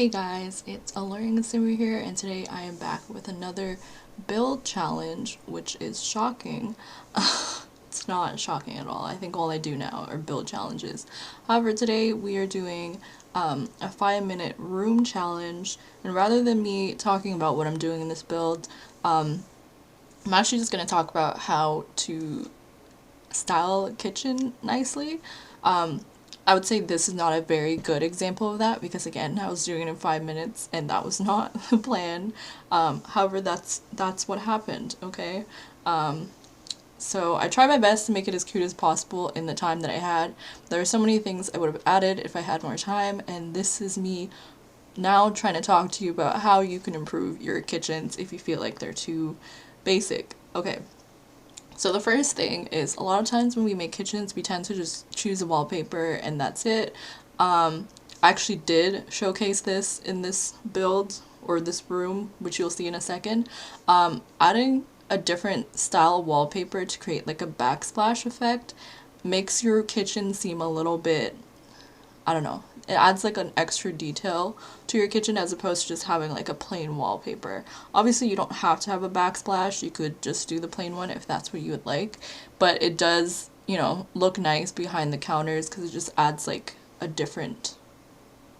Hey guys, it's AlluringSimmer here, and today I am back with another build challenge, which is shocking. It's not shocking at all. I think all I do now are build challenges. However, today we are doing a 5-minute room challenge, and rather than me talking about what I'm doing in this build, I'm actually just going to talk about how to style a kitchen nicely. I would say this is not a very good example of that because again I was doing it in 5 minutes and that was not the plan. However, that's what happened. Okay, so I tried my best to make it as cute as possible in the time that I had. There are so many things I would have added if I had more time, and this is me now trying to talk to you about how you can improve your kitchens if you feel like they're too basic. Okay, so the first thing is a lot of times when we make kitchens, we tend to just choose a wallpaper and that's it. I actually did showcase this in this build or this room, which you'll see in a second. Adding a different style wallpaper to create like a backsplash effect makes your kitchen seem a little bit, I don't know, it adds like an extra detail to your kitchen as opposed to just having like a plain wallpaper. Obviously you don't have to have a backsplash, you could just do the plain one if that's what you would like, but it does, you know, look nice behind the counters because it just adds like a different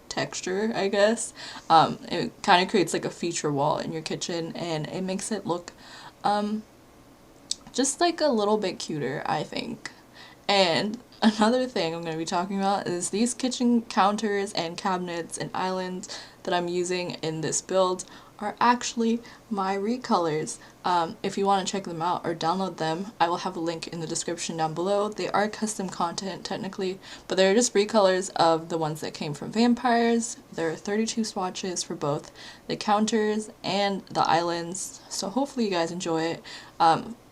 texture, I guess. It kind of creates like a feature wall in your kitchen and it makes it look just like a little bit cuter, I think. And another thing I'm going to be talking about is these kitchen counters and cabinets and islands that I'm using in this build are actually my recolors. If you want to check them out or download them, I will have a link in the description down below. They are custom content technically, but they're just recolors of the ones that came from Vampires. There are 32 swatches for both the counters and the islands, so hopefully you guys enjoy it.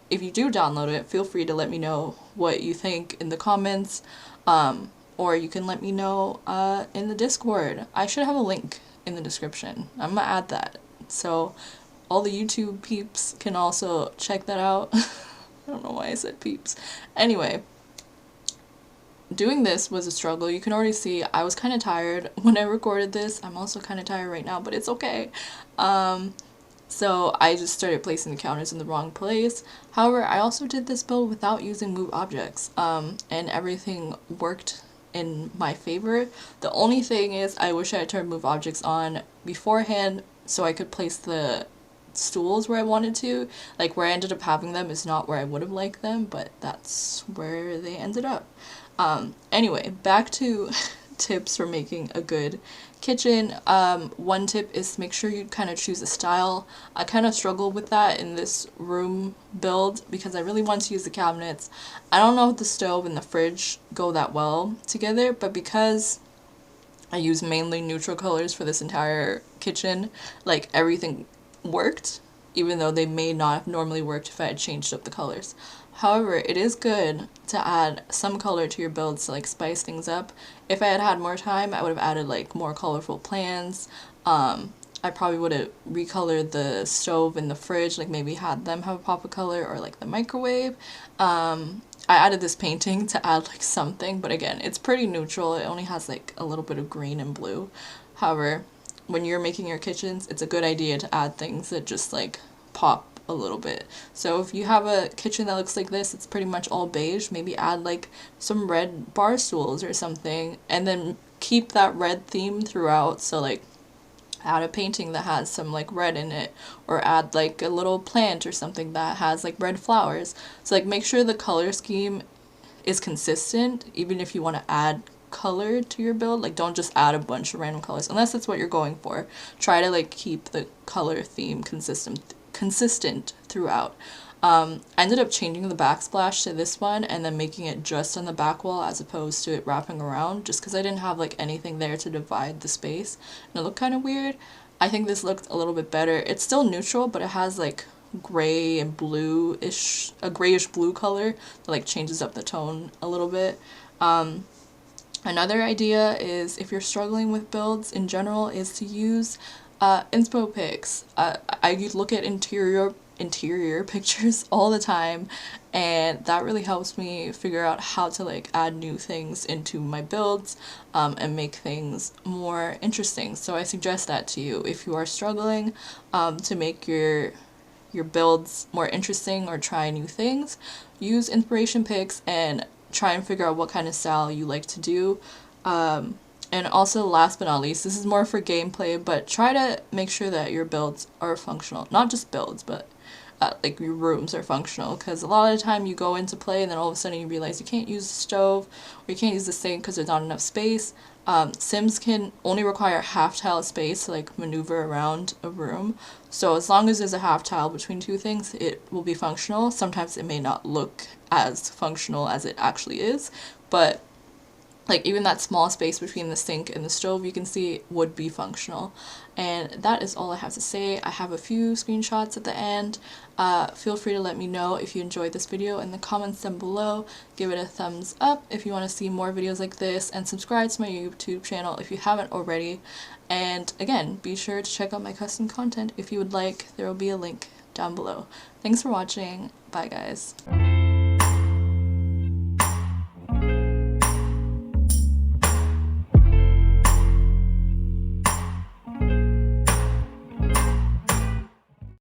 If you do download it, feel free to let me know what you think in the comments, or you can let me know in the Discord. I should have a link in the description. I'm gonna add that, so all the YouTube peeps can also check that out. I don't know why I said peeps. Anyway, doing this was a struggle. You can already see I was kind of tired when I recorded this. I'm also kind of tired right now, but it's okay. So I just started placing the counters in the wrong place. However, I also did this build without using move objects, and everything worked in my favor. The only thing is I wish I had turned move objects on beforehand so I could place the stools where I wanted to. Like where I ended up having them is not where I would have liked them, but that's where they ended up. Anyway, back to tips for making a good kitchen. One tip is to make sure you kind of choose a style. I kind of struggled with that in this room build because I really want to use the cabinets. I don't know if the stove and the fridge go that well together, but because I use mainly neutral colors for this entire kitchen, like everything worked, even though they may not have normally worked if I had changed up the colors. However, it is good to add some color to your builds to like spice things up. If I had had more time, I would have added like more colorful plants. I probably would have recolored the stove and the fridge, like maybe had them have a pop of color, or like the microwave. I added this painting to add like something, but again, it's pretty neutral. It only has like a little bit of green and blue. However, when you're making your kitchens, it's a good idea to add things that just like pop a little bit. So if you have a kitchen that looks like this, it's pretty much all beige, maybe add like some red bar stools or something, and then keep that red theme throughout. So like add a painting that has some like red in it, or add like a little plant or something that has like red flowers. So like make sure the color scheme is consistent, even if you want to add color to your build. Like don't just add a bunch of random colors unless that's what you're going for. Try to like keep the color theme consistent throughout. I ended up changing the backsplash to this one and then making it just on the back wall as opposed to it wrapping around, just because I didn't have like anything there to divide the space and it looked kind of weird. I think this looked a little bit better. It's still neutral, but it has like gray and blue-ish, a grayish blue color that like changes up the tone a little bit. Another idea is, if you're struggling with builds in general, is to use Inspo pics. I look at interior pictures all the time, and that really helps me figure out how to like add new things into my builds, and make things more interesting. So I suggest that to you if you are struggling to make your builds more interesting or try new things. Use inspiration pics and try and figure out what kind of style you like to do. And also, last but not least, this is more for gameplay, but try to make sure that your builds are functional. Not just builds, but like your rooms are functional, because a lot of the time you go into play and then all of a sudden you realize you can't use the stove or you can't use the sink because there's not enough space. Sims can only require half tile space to like maneuver around a room, so as long as there's a half tile between two things, it will be functional. Sometimes it may not look as functional as it actually is, but like even that small space between the sink and the stove, you can see would be functional. And that is all I have to say. I have a few screenshots at the end. Feel free to let me know if you enjoyed this video in the comments down below. Give it a thumbs up if you want to see more videos like this, and subscribe to my YouTube channel if you haven't already. And again, be sure to check out my custom content if you would like. There will be a link down below. Thanks for watching. Bye guys.